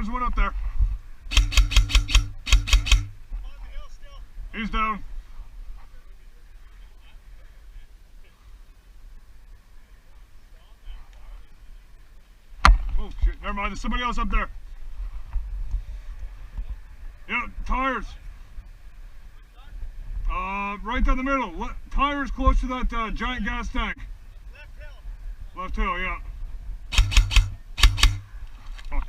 there's one up there. He's down. Oh shit, never mind, there's somebody else up there. Yeah, tires. Right down the middle. Tires close to that giant gas tank. Left hill, yeah. Fuck.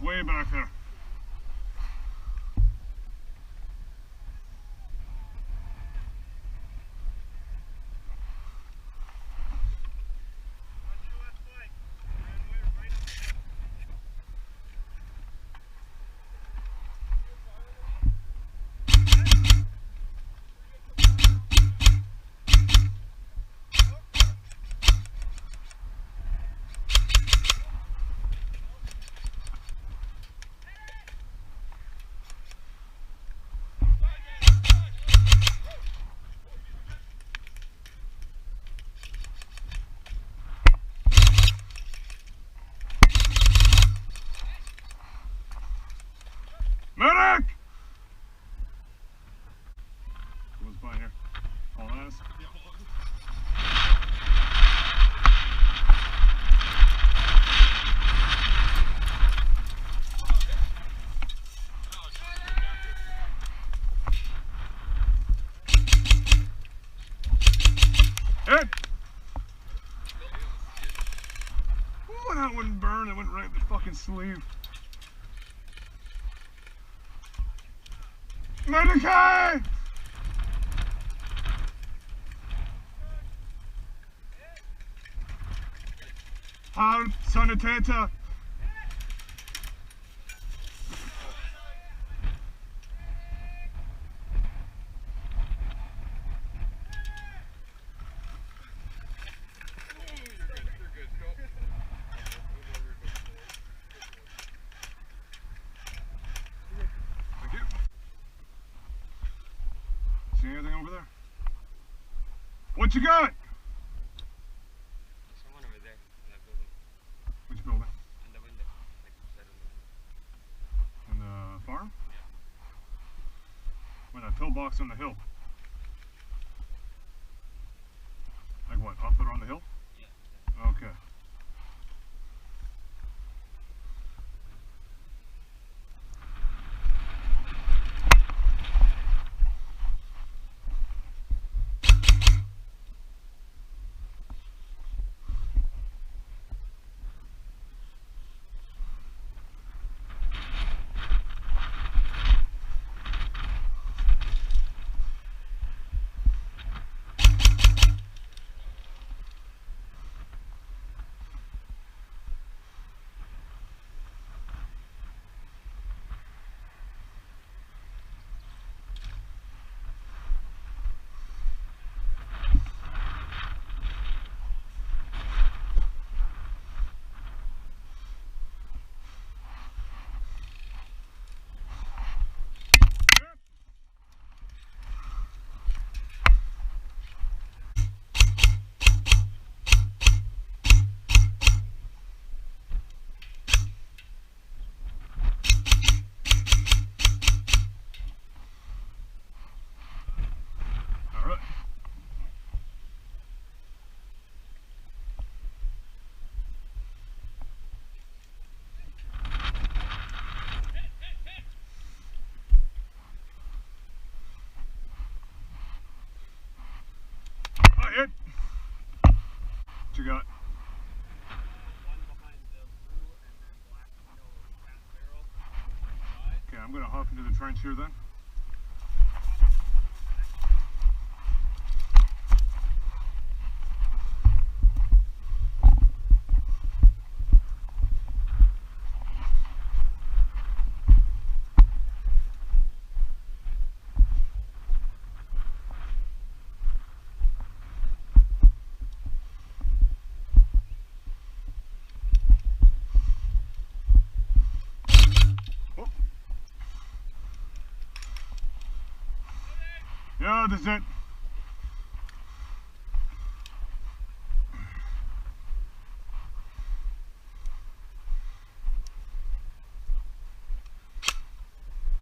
Way back there. Medic! What's behind here? All eyes? Hit! Ooh, that wouldn't burn, it went right in the fucking sleeve. Medicaid! How sanitata? See anything over there? What you got? Someone over there in that building. Which building? In the window. Like outside of the window. In the farm? Yeah. When that pillbox on the hill. Like what? Up there on the hill? Yeah. Okay. Hit. What you got? One behind the blue and then black window cat barrel. Okay, I'm gonna hop into the trench here then. that is it.